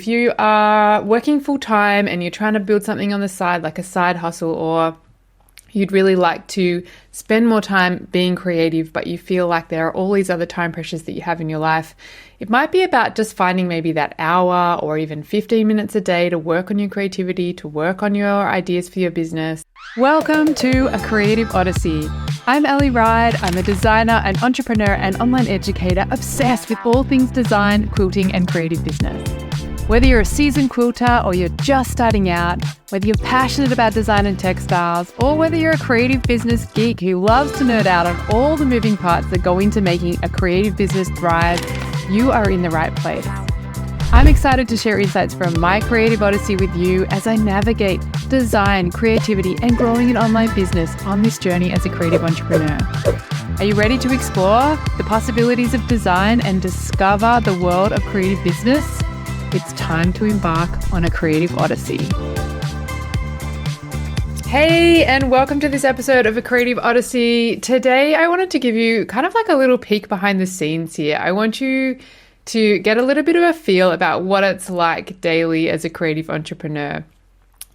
if you are working full time and you're trying to build something on the side, like a side hustle, or you'd really like to spend more time being creative, but you feel like there are all these other time pressures that you have in your life, it might be about just finding maybe that hour or even 15 minutes a day to work on your creativity, to work on your ideas for your business. Welcome to A Creative Odyssey. I'm Ryde. I'm a designer, an entrepreneur, and online educator obsessed with all things design, quilting, and creative business. Whether you're a seasoned quilter or you're just starting out, whether you're passionate about design and textiles, or whether you're a creative business geek who loves to nerd out on all the moving parts that go into making a creative business thrive, you are in the right place. I'm excited to share insights from my creative odyssey with you as I navigate design, creativity, and growing an online business on this journey as a creative entrepreneur. Are you ready to explore the possibilities of design and discover the world of creative business? It's time to embark on a creative odyssey. Hey, and welcome to this episode of A Creative Odyssey. Today, I wanted to give you kind of like a little peek behind the scenes here. I want you to get a little bit of a feel about what it's like daily as a creative entrepreneur.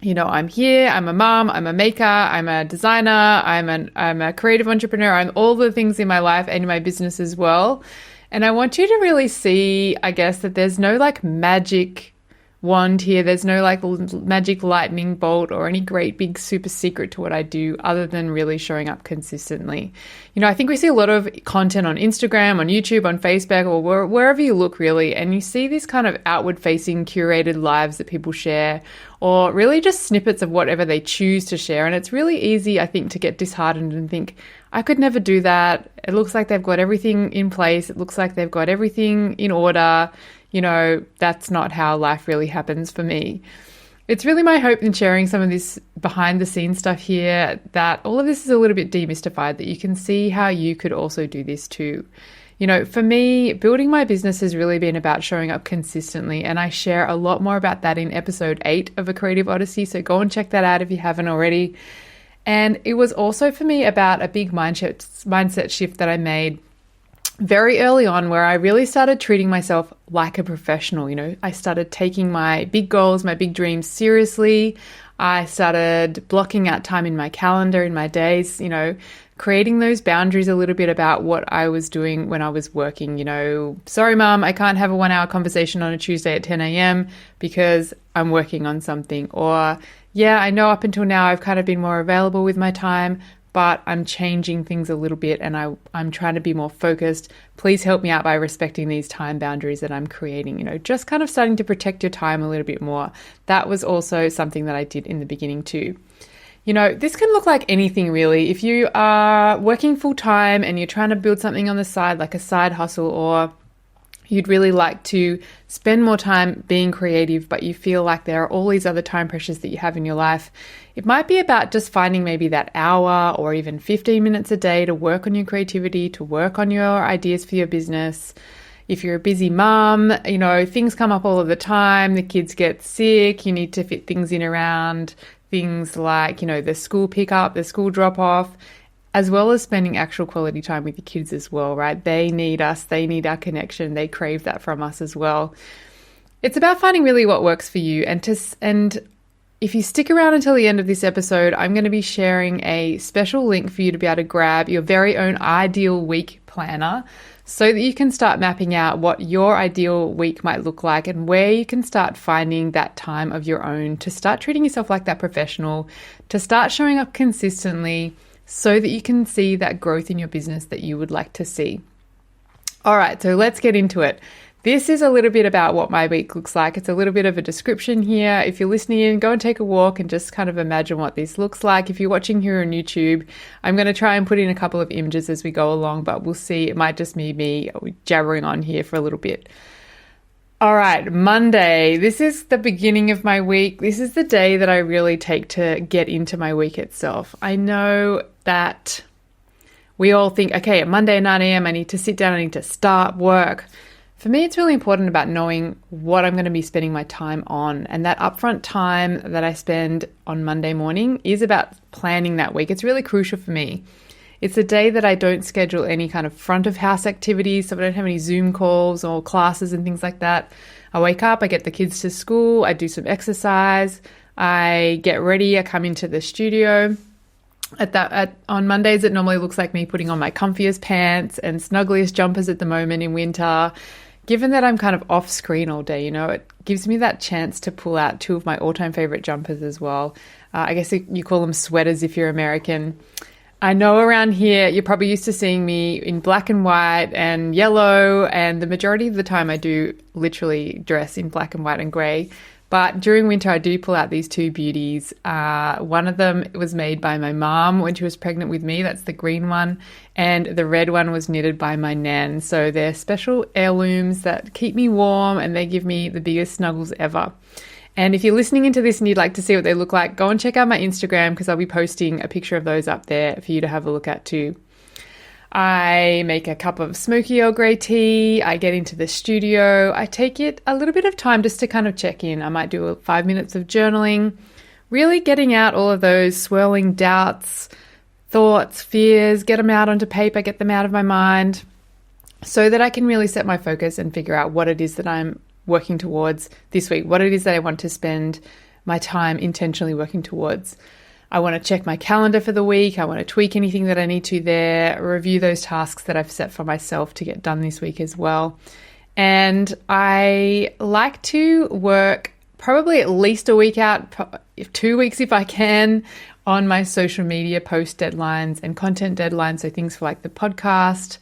You know, I'm here, I'm a mom, I'm a maker, I'm a designer, I'm a creative entrepreneur, I'm all the things in my life and in my business as well. And I want you to really see, I guess, that there's no like magic wand here. There's no like magic lightning bolt or any great big super secret to what I do other than really showing up consistently. You know, I think we see a lot of content on Instagram, on YouTube, on Facebook, or wherever you look really, and you see these kind of outward facing curated lives that people share, or really just snippets of whatever they choose to share. And it's really easy, I think, to get disheartened and think, I could never do that. It looks like they've got everything in place. It looks like they've got everything in order. You know, that's not how life really happens for me. It's really my hope in sharing some of this behind the scenes stuff here that all of this is a little bit demystified, that you can see how you could also do this too. You know, for me, building my business has really been about showing up consistently, and I share a lot more about that in episode 8 of A Creative Odyssey, so go and check that out if you haven't already. And it was also for me about a big mindset shift that I made very early on, where I really started treating myself like a professional. You know, I started taking my big goals, my big dreams seriously. I started blocking out time in my calendar, in my days, you know, creating those boundaries a little bit about what I was doing when I was working. You know, sorry, mom, I can't have a 1-hour conversation on a Tuesday at 10 a.m. because I'm working on something. Or, yeah, I know up until now I've kind of been more available with my time, but I'm changing things a little bit and I'm trying to be more focused. Please help me out by respecting these time boundaries that I'm creating. You know, just kind of starting to protect your time a little bit more. That was also something that I did in the beginning too. You know, this can look like anything really. If you are working full time and you're trying to build something on the side, like a side hustle, or you'd really like to spend more time being creative, but you feel like there are all these other time pressures that you have in your life, it might be about just finding maybe that hour or even 15 minutes a day to work on your creativity, to work on your ideas for your business. If you're a busy mom, you know, things come up all of the time, the kids get sick, you need to fit things in around things like, you know, the school pickup, the school drop off, as well as spending actual quality time with your kids as well, right? They need us, they need our connection, they crave that from us as well. It's about finding really what works for you. And if you stick around until the end of this episode, I'm going to be sharing a special link for you to be able to grab your very own ideal week planner so that you can start mapping out what your ideal week might look like and where you can start finding that time of your own to start treating yourself like that professional, to start showing up consistently, so that you can see that growth in your business that you would like to see. All right, so let's get into it. This is a little bit about what my week looks like. It's a little bit of a description here. If you're listening in, go and take a walk and just kind of imagine what this looks like. If you're watching here on YouTube, I'm going to try and put in a couple of images as we go along, but we'll see. It might just be me jabbering on here for a little bit. All right, Monday. This is the beginning of my week. This is the day that I really take to get into my week itself. I know that we all think, okay, at Monday at 9 a.m., I need to sit down, I need to start work. For me, it's really important about knowing what I'm going to be spending my time on. And that upfront time that I spend on Monday morning is about planning that week. It's really crucial for me. It's a day that I don't schedule any kind of front of house activities, so I don't have any Zoom calls or classes and things like that. I wake up, I get the kids to school, I do some exercise, I get ready, I come into the studio. On Mondays, it normally looks like me putting on my comfiest pants and snuggliest jumpers at the moment in winter. Given that I'm kind of off screen all day, it gives me that chance to pull out two of my all-time favorite jumpers as well. I guess you call them sweaters if you're American. I know around here, you're probably used to seeing me in black and white and yellow, and the majority of the time I do literally dress in black and white and grey. But during winter, I do pull out these two beauties. One of them was made by my mom when she was pregnant with me. That's the green one. And the red one was knitted by my nan. So they're special heirlooms that keep me warm and they give me the biggest snuggles ever. And if you're listening into this and you'd like to see what they look like, go and check out my Instagram because I'll be posting a picture of those up there for you to have a look at too. I make a cup of smoky Earl Grey tea. I get into the studio. I take it a little bit of time just to kind of check in. I might do 5 minutes of journaling, really getting out all of those swirling doubts, thoughts, fears, get them out onto paper, get them out of my mind so that I can really set my focus and figure out what it is that I'm working towards this week, what it is that I want to spend my time intentionally working towards. I want to check my calendar for the week. I want to tweak anything that I need to there, review those tasks that I've set for myself to get done this week as well. And I like to work probably at least a week out, 2 weeks if I can, on my social media post deadlines and content deadlines. So things for like the podcast.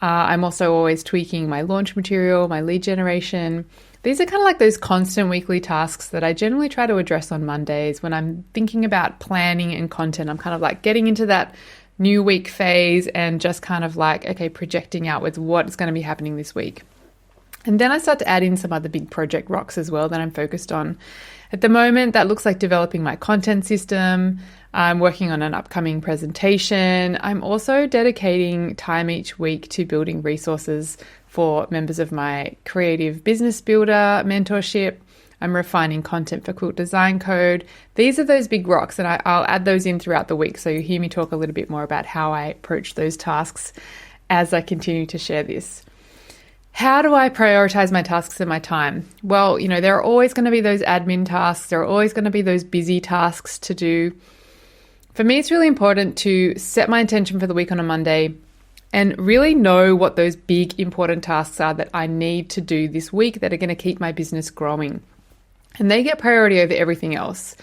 I'm also always tweaking my launch material, my lead generation. These are kind of like those constant weekly tasks that I generally try to address on Mondays when I'm thinking about planning and content. I'm kind of like getting into that new week phase and just kind of like, okay, projecting outwards what's going to be happening this week. And then I start to add in some other big project rocks as well that I'm focused on. At the moment, that looks like developing my content system. I'm working on an upcoming presentation. I'm also dedicating time each week to building resources for members of my creative business builder mentorship. I'm refining content for Quilt Design Code. These are those big rocks, and I'll add those in throughout the week so you hear me talk a little bit more about how I approach those tasks as I continue to share this. How do I prioritize my tasks and my time? Well, there are always going to be those admin tasks. There are always going to be those busy tasks to do. For me, it's really important to set my intention for the week on a Monday and really know what those big important tasks are that I need to do this week that are going to keep my business growing. And they get priority over everything else.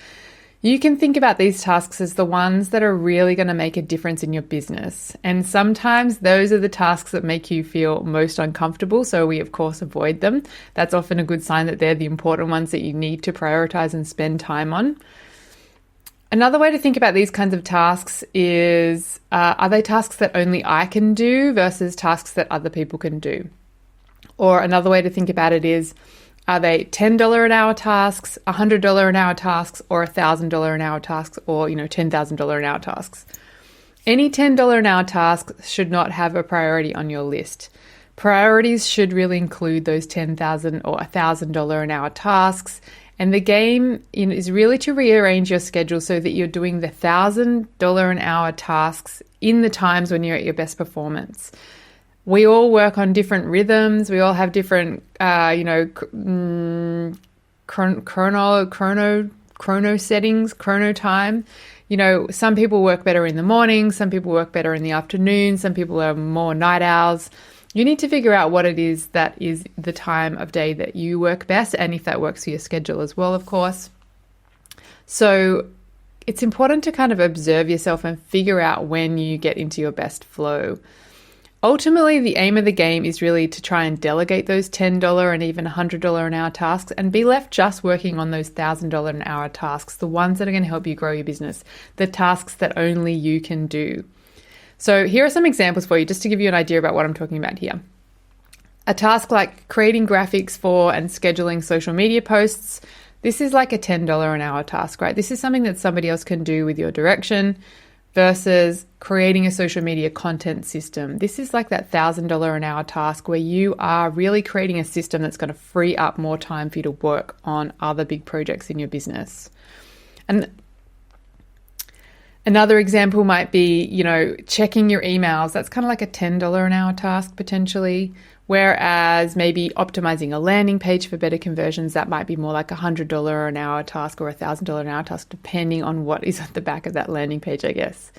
You can think about these tasks as the ones that are really going to make a difference in your business. And sometimes those are the tasks that make you feel most uncomfortable. So we, of course, avoid them. That's often a good sign that they're the important ones that you need to prioritize and spend time on. Another way to think about these kinds of tasks is, are they tasks that only I can do versus tasks that other people can do? Or another way to think about it is, are they $10 an hour tasks, $100 an hour tasks, or $1,000 an hour tasks, or $10,000 an hour tasks? Any $10 an hour tasks should not have a priority on your list. Priorities should really include those $10,000 or $1,000 an hour tasks. And the game is really to rearrange your schedule so that you're doing the $1,000 an hour tasks in the times when you're at your best performance. We all work on different rhythms. We all have different, chrono settings, chrono time. Some people work better in the morning. Some people work better in the afternoon. Some people are more night owls. You need to figure out what it is that is the time of day that you work best, and if that works for your schedule as well, of course. So it's important to kind of observe yourself and figure out when you get into your best flow. Ultimately, the aim of the game is really to try and delegate those $10 and even $100 an hour tasks and be left just working on those $1,000 an hour tasks, the ones that are going to help you grow your business, the tasks that only you can do. So here are some examples for you, just to give you an idea about what I'm talking about here. A task like creating graphics for and scheduling social media posts. This is like a $10 an hour task, right? This is something that somebody else can do with your direction versus creating a social media content system. This is like that $1,000 an hour task where you are really creating a system that's going to free up more time for you to work on other big projects in your business. And Another example might be, checking your emails. That's kind of like a $10 an hour task potentially. Whereas maybe optimizing a landing page for better conversions, that might be more like a $100 an hour task or a $1,000 an hour task, depending on what is at the back of that landing page, I guess.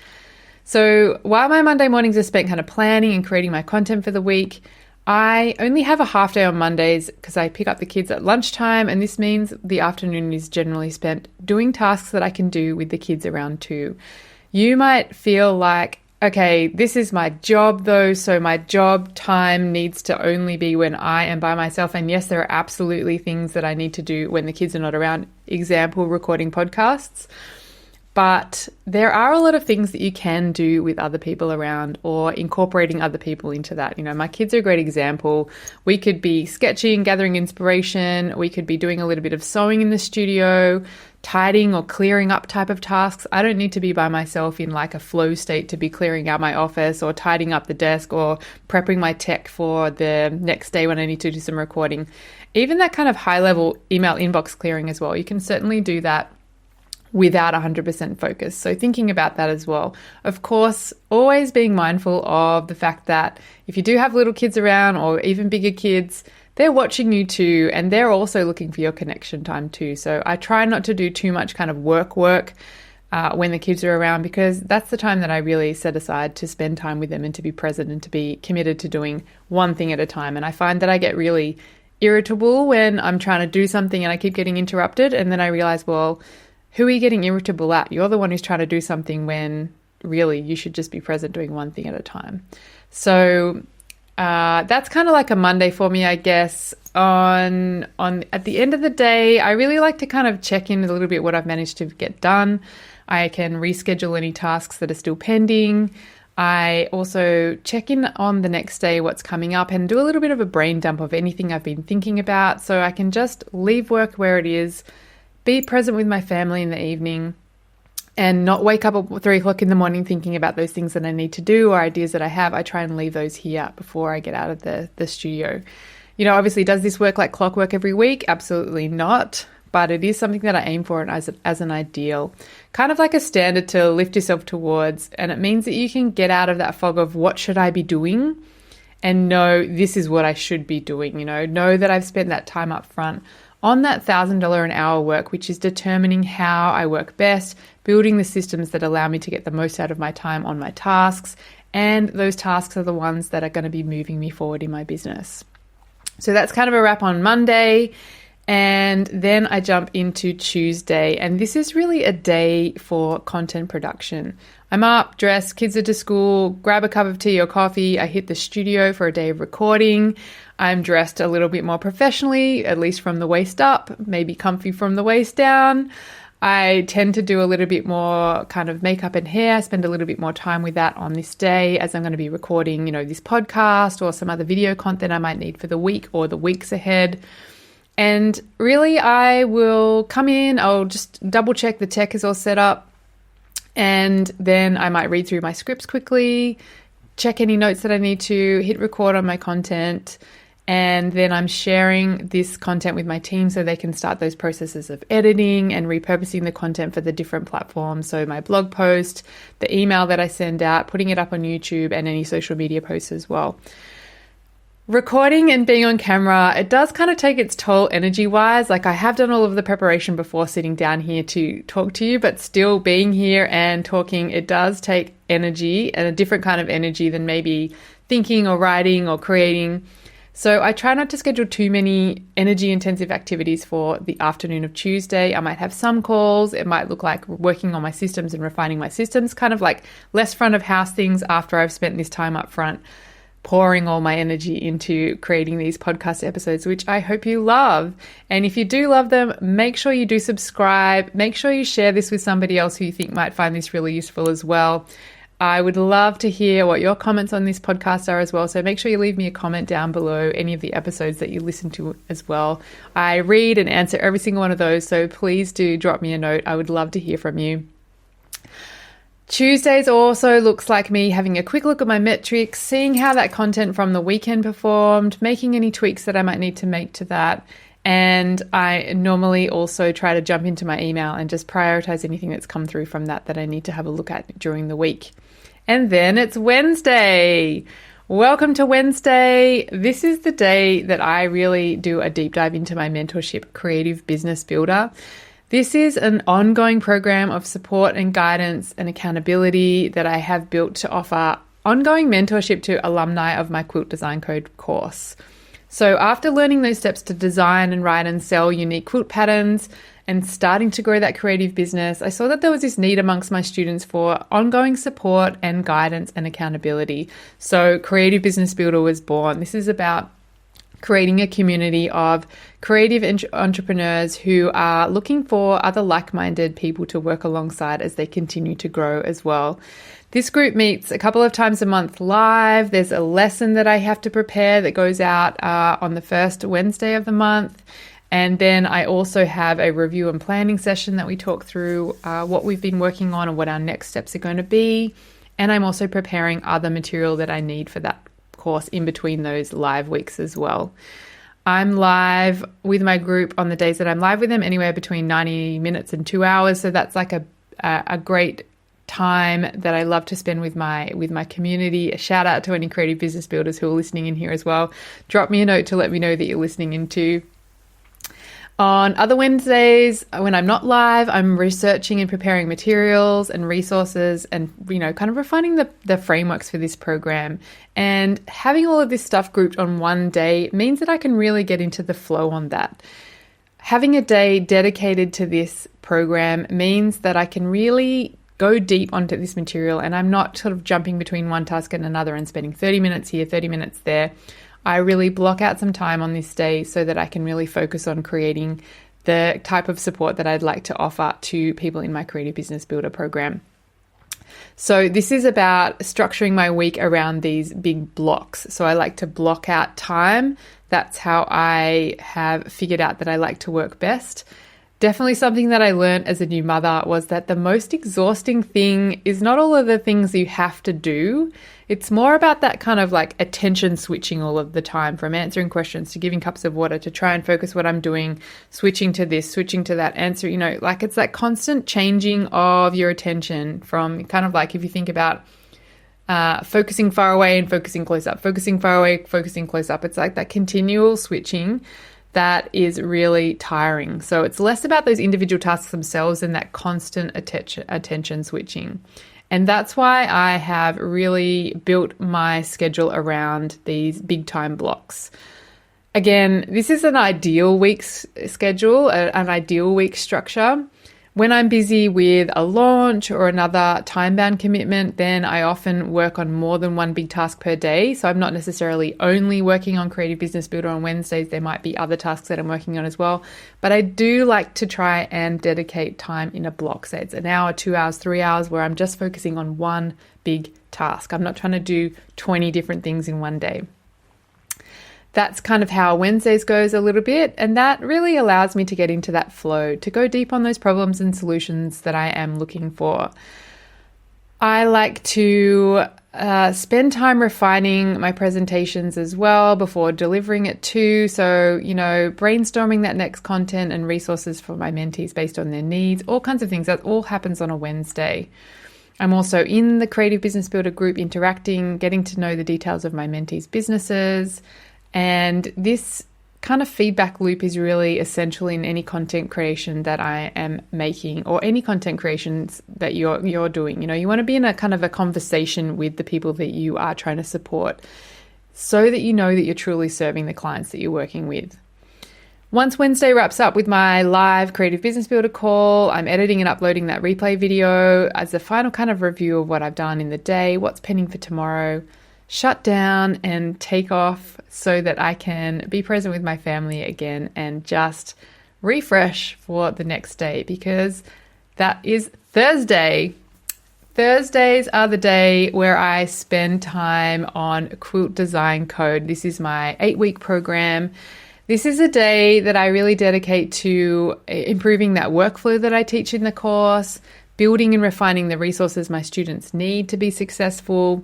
So while my Monday mornings are spent kind of planning and creating my content for the week, I only have a half day on Mondays because I pick up the kids at lunchtime, and this means the afternoon is generally spent doing tasks that I can do with the kids around too. You might feel like, okay, this is my job though, so my job time needs to only be when I am by myself. And yes, there are absolutely things that I need to do when the kids are not around. Example, recording podcasts. But there are a lot of things that you can do with other people around or incorporating other people into that. My kids are a great example. We could be sketching, gathering inspiration. We could be doing a little bit of sewing in the studio, tidying or clearing up type of tasks. I don't need to be by myself in like a flow state to be clearing out my office or tidying up the desk or prepping my tech for the next day when I need to do some recording. Even that kind of high level email inbox clearing as well. You can certainly do that without 100% focus. So thinking about that as well. Of course, always being mindful of the fact that if you do have little kids around or even bigger kids, they're watching you too, and they're also looking for your connection time too. So I try not to do too much kind of work when the kids are around, because that's the time that I really set aside to spend time with them and to be present and to be committed to doing one thing at a time. And I find that I get really irritable when I'm trying to do something and I keep getting interrupted, and then I realize, well, who are you getting irritable at? You're the one who's trying to do something when really you should just be present doing one thing at a time. So that's kind of like a Monday for me, I guess. On at the end of the day, I really like to kind of check in a little bit what I've managed to get done. I can reschedule any tasks that are still pending. I also check in on the next day what's coming up and do a little bit of a brain dump of anything I've been thinking about, so I can just leave work where it is, be present with my family in the evening, and not wake up at 3 o'clock in the morning thinking about those things that I need to do or ideas that I have. I try and leave those here before I get out of the studio. Obviously, does this work like clockwork every week? Absolutely not. But it is something that I aim for as an ideal, kind of like a standard to lift yourself towards. And it means that you can get out of that fog of what should I be doing and know this is what I should be doing. Know that I've spent that time up front on that $1,000 an hour work, which is determining how I work best, building the systems that allow me to get the most out of my time on my tasks. And those tasks are the ones that are going to be moving me forward in my business. So that's kind of a wrap on Monday. And then I jump into Tuesday, and this is really a day for content production. I'm up, dressed, kids are to school, grab a cup of tea or coffee. I hit the studio for a day of recording. I'm dressed a little bit more professionally, at least from the waist up, maybe comfy from the waist down. I tend to do a little bit more kind of makeup and hair. I spend a little bit more time with that on this day as I'm going to be recording, this podcast or some other video content I might need for the week or the weeks ahead. And really, I will come in, I'll just double check the tech is all set up, and then I might read through my scripts quickly, check any notes that I need to, hit record on my content, and then I'm sharing this content with my team so they can start those processes of editing and repurposing the content for the different platforms. So my blog post, the email that I send out, putting it up on YouTube, and any social media posts as well. Recording and being on camera, it does kind of take its toll energy-wise. Like, I have done all of the preparation before sitting down here to talk to you, but still being here and talking, it does take energy, and a different kind of energy than maybe thinking or writing or creating. So I try not to schedule too many energy-intensive activities for the afternoon of Tuesday. I might have some calls. It might look like working on my systems and refining my systems, kind of like less front of house things after I've spent this time up front, pouring all my energy into creating these podcast episodes, which I hope you love. And if you do love them, make sure you do subscribe. Make sure you share this with somebody else who you think might find this really useful as well. I would love to hear what your comments on this podcast are as well. So make sure you leave me a comment down below any of the episodes that you listen to as well. I read and answer every single one of those. So please do drop me a note. I would love to hear from you. Tuesdays also looks like me having a quick look at my metrics, seeing how that content from the weekend performed, making any tweaks that I might need to make to that, And I normally also try to jump into my email and just prioritize anything that's come through from that I need to have a look at during the week. And then it's Wednesday. Welcome to Wednesday. This is the day that I really do a deep dive into my mentorship, Creative Business Builder. This is an ongoing program of support and guidance and accountability that I have built to offer ongoing mentorship to alumni of my Quilt Design Code course. So after learning those steps to design and write and sell unique quilt patterns and starting to grow that creative business, I saw that there was this need amongst my students for ongoing support and guidance and accountability. So Creative Business Builder was born. This is about creating a community of creative entrepreneurs who are looking for other like-minded people to work alongside as they continue to grow as well. This group meets a couple of times a month live. There's a lesson that I have to prepare that goes out on the first Wednesday of the month. And then I also have a review and planning session that we talk through what we've been working on and what our next steps are going to be. And I'm also preparing other material that I need for that course in between those live weeks as well. I'm live with my group on the days that I'm live with them, anywhere between 90 minutes and 2 hours. So that's like a great time that I love to spend with my community. A shout out to any creative business builders who are listening in here as well. Drop me a note to let me know that you're listening in too. On other Wednesdays, when I'm not live, I'm researching and preparing materials and resources and, kind of refining the frameworks for this program. And having all of this stuff grouped on one day means that I can really get into the flow on that. Having a day dedicated to this program means that I can really go deep onto this material and I'm not sort of jumping between one task and another and spending 30 minutes here, 30 minutes there. I really block out some time on this day so that I can really focus on creating the type of support that I'd like to offer to people in my Creative Business Builder program. So this is about structuring my week around these big blocks. So I like to block out time. That's how I have figured out that I like to work best. Definitely something that I learned as a new mother was that the most exhausting thing is not all of the things you have to do. It's more about that kind of like attention switching all of the time, from answering questions to giving cups of water to try and focus what I'm doing, switching to this, switching to that answer, like it's that constant changing of your attention from kind of like if you think about focusing far away and focusing close up, focusing far away, focusing close up. It's like that continual switching that is really tiring. So it's less about those individual tasks themselves and that constant attention switching. And that's why I have really built my schedule around these big time blocks. Again, this is an ideal week's schedule, an ideal week structure. When I'm busy with a launch or another time-bound commitment, then I often work on more than one big task per day. So I'm not necessarily only working on Creative Business Builder on Wednesdays. There might be other tasks that I'm working on as well. But I do like to try and dedicate time in a block. Say it's an hour, 2 hours, 3 hours, where I'm just focusing on one big task. I'm not trying to do 20 different things in one day. That's kind of how Wednesdays goes a little bit. And that really allows me to get into that flow, to go deep on those problems and solutions that I am looking for. I like to spend time refining my presentations as well before delivering it too. So, brainstorming that next content and resources for my mentees based on their needs, all kinds of things. That all happens on a Wednesday. I'm also in the Creative Business Builder group interacting, getting to know the details of my mentees' businesses. And this kind of feedback loop is really essential in any content creation that I am making or any content creations that you're doing. You want to be in a kind of a conversation with the people that you are trying to support so that you know that you're truly serving the clients that you're working with. Once Wednesday wraps up with my live Creative Business Builder call, I'm editing and uploading that replay video as a final kind of review of what I've done in the day, what's pending for tomorrow, shut down and take off so that I can be present with my family again and just refresh for the next day, because that is Thursday. Thursdays are the day where I spend time on Quilt Design Code. This is my 8-week program. This is a day that I really dedicate to improving that workflow that I teach in the course, building and refining the resources my students need to be successful,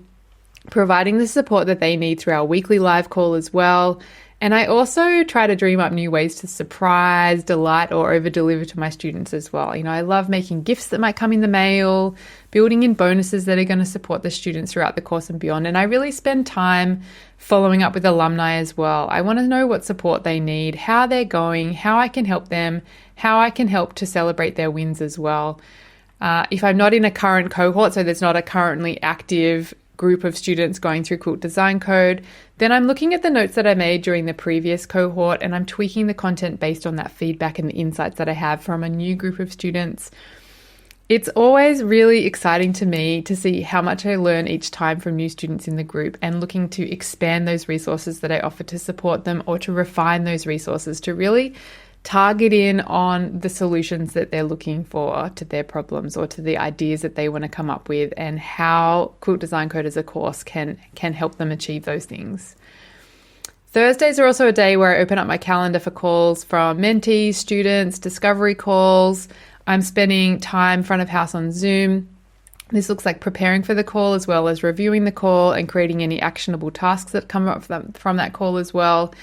providing the support that they need through our weekly live call as well, And I also try to dream up new ways to surprise, delight, or over-deliver to my students as well. I love making gifts that might come in the mail, building in bonuses that are going to support the students throughout the course and beyond. And I really spend time following up with alumni as well. I want to know what support they need, how they're going, how I can help them, how I can help to celebrate their wins as well. If I'm not in a current cohort, so there's not a currently active group of students going through Quilt Design Code, then I'm looking at the notes that I made during the previous cohort and I'm tweaking the content based on that feedback and the insights that I have from a new group of students. It's always really exciting to me to see how much I learn each time from new students in the group and looking to expand those resources that I offer to support them or to refine those resources to really target in on the solutions that they're looking for to their problems or to the ideas that they want to come up with, and how Quilt Design Code as a course can help them achieve those things. Thursdays are also a day where I open up my calendar for calls from mentees, students, discovery calls. I'm spending time front of house on Zoom. This looks like preparing for the call as well as reviewing the call and creating any actionable tasks that come up from that call as well.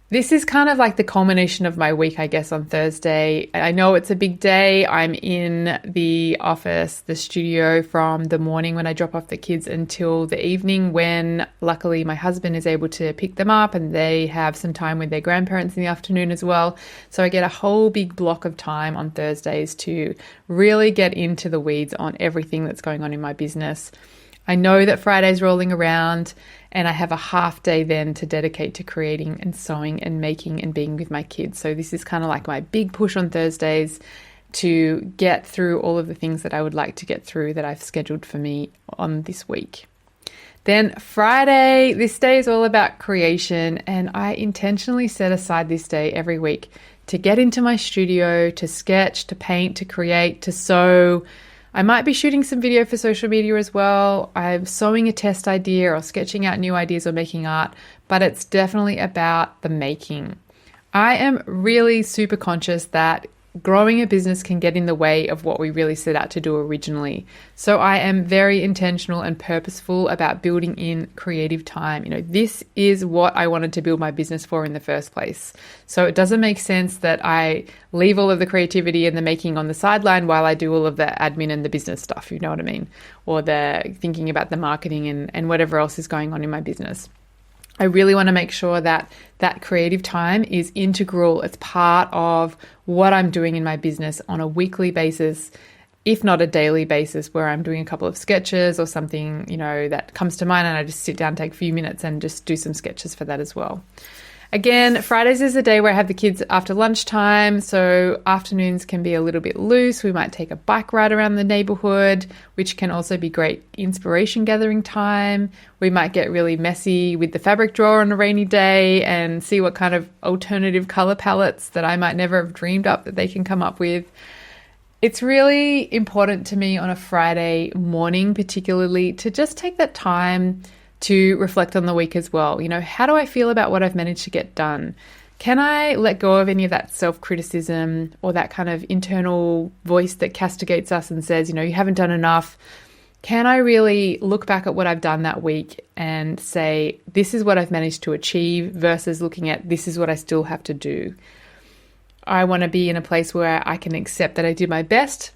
This is kind of like the culmination of my week, I guess, on Thursday. I know it's a big day. I'm in the office, the studio, from the morning when I drop off the kids until the evening when luckily my husband is able to pick them up and they have some time with their grandparents in the afternoon as well. So I get a whole big block of time on Thursdays to really get into the weeds on everything that's going on in my business. I know that Friday's rolling around and I have a half day then to dedicate to creating and sewing and making and being with my kids. So this is kind of like my big push on Thursdays to get through all of the things that I would like to get through that I've scheduled for me on this week. Then Friday, this day is all about creation, and I intentionally set aside this day every week to get into my studio, to sketch, to paint, to create, to sew. I might be shooting some video for social media as well. I'm sewing a test idea or sketching out new ideas or making art, but it's definitely about the making. I am really super conscious that growing a business can get in the way of what we really set out to do originally. So I am very intentional and purposeful about building in creative time. This is what I wanted to build my business for in the first place. So it doesn't make sense that I leave all of the creativity and the making on the sideline while I do all of the admin and the business stuff, you know what I mean? Or the thinking about the marketing and whatever else is going on in my business. I really want to make sure that that creative time is integral. It's part of what I'm doing in my business on a weekly basis, if not a daily basis, where I'm doing a couple of sketches or something, that comes to mind, and I just sit down, take a few minutes and just do some sketches for that as well. Again, Fridays is the day where I have the kids after lunchtime, so afternoons can be a little bit loose. We might take a bike ride around the neighborhood, which can also be great inspiration gathering time. We might get really messy with the fabric drawer on a rainy day and see what kind of alternative color palettes that I might never have dreamed up that they can come up with. It's really important to me on a Friday morning, particularly, to just take that time to reflect on the week as well. How do I feel about what I've managed to get done? Can I let go of any of that self-criticism or that kind of internal voice that castigates us and says, you haven't done enough? Can I really look back at what I've done that week and say, this is what I've managed to achieve versus looking at this is what I still have to do? I want to be in a place where I can accept that I did my best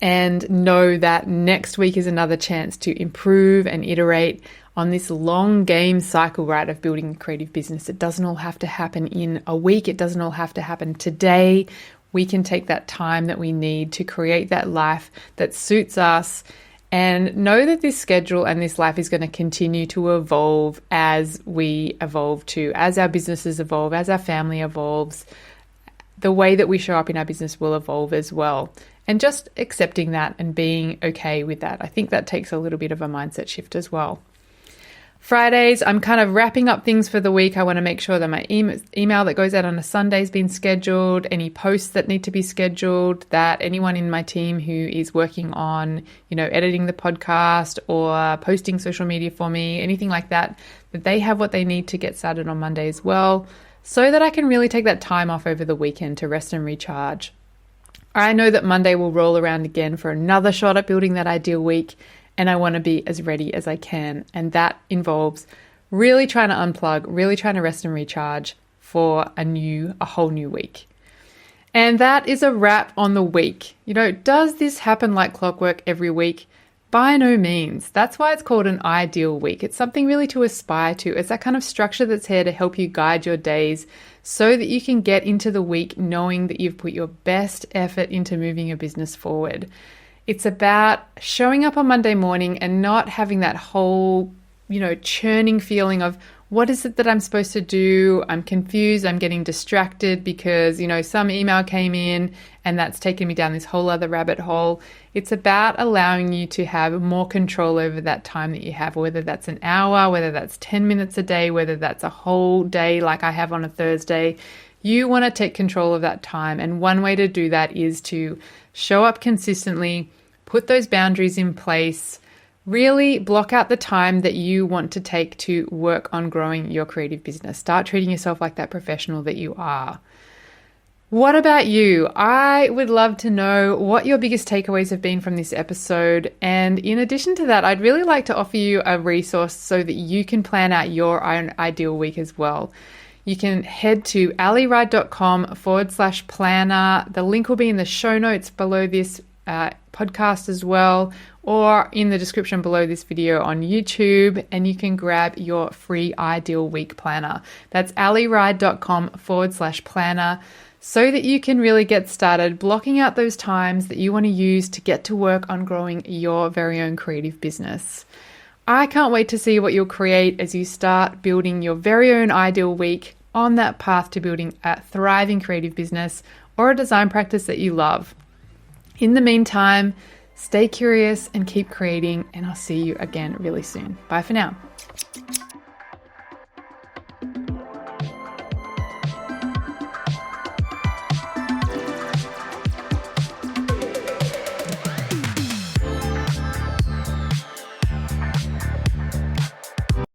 and know that next week is another chance to improve and iterate on this long game cycle, right, of building a creative business. It doesn't all have to happen in a week. It doesn't all have to happen today. We can take that time that we need to create that life that suits us, and know that this schedule and this life is going to continue to evolve as we evolve too, as our businesses evolve, as our family evolves. The way that we show up in our business will evolve as well. And just accepting that and being okay with that. I think that takes a little bit of a mindset shift as well. Fridays, I'm kind of wrapping up things for the week. I want to make sure that my email that goes out on a Sunday has been scheduled, any posts that need to be scheduled, that anyone in my team who is working on, editing the podcast or posting social media for me, anything like that, that they have what they need to get started on Monday as well, so that I can really take that time off over the weekend to rest and recharge. I know that Monday will roll around again for another shot at building that ideal week, and I want to be as ready as I can. And that involves really trying to unplug, really trying to rest and recharge for a whole new week. And that is a wrap on the week. Does this happen like clockwork every week? By no means. That's why it's called an ideal week. It's something really to aspire to. It's that kind of structure that's here to help you guide your days so that you can get into the week knowing that you've put your best effort into moving your business forward. It's about showing up on Monday morning and not having that whole, churning feeling of, what is it that I'm supposed to do? I'm confused. I'm getting distracted because, some email came in and that's taken me down this whole other rabbit hole. It's about allowing you to have more control over that time that you have, whether that's an hour, whether that's 10 minutes a day, whether that's a whole day like I have on a Thursday. You want to take control of that time. And one way to do that is to show up consistently, put those boundaries in place, really block out the time that you want to take to work on growing your creative business. Start treating yourself like that professional that you are. What about you? I would love to know what your biggest takeaways have been from this episode. And in addition to that, I'd really like to offer you a resource so that you can plan out your own ideal week as well. You can head to aliryde.com/planner. The link will be in the show notes below this podcast as well, or in the description below this video on YouTube, and you can grab your free ideal week planner. That's aliryde.com/planner so that you can really get started blocking out those times that you want to use to get to work on growing your very own creative business. I can't wait to see what you'll create as you start building your very own ideal week on that path to building a thriving creative business or a design practice that you love. In the meantime, stay curious and keep creating, and I'll see you again really soon. Bye for now.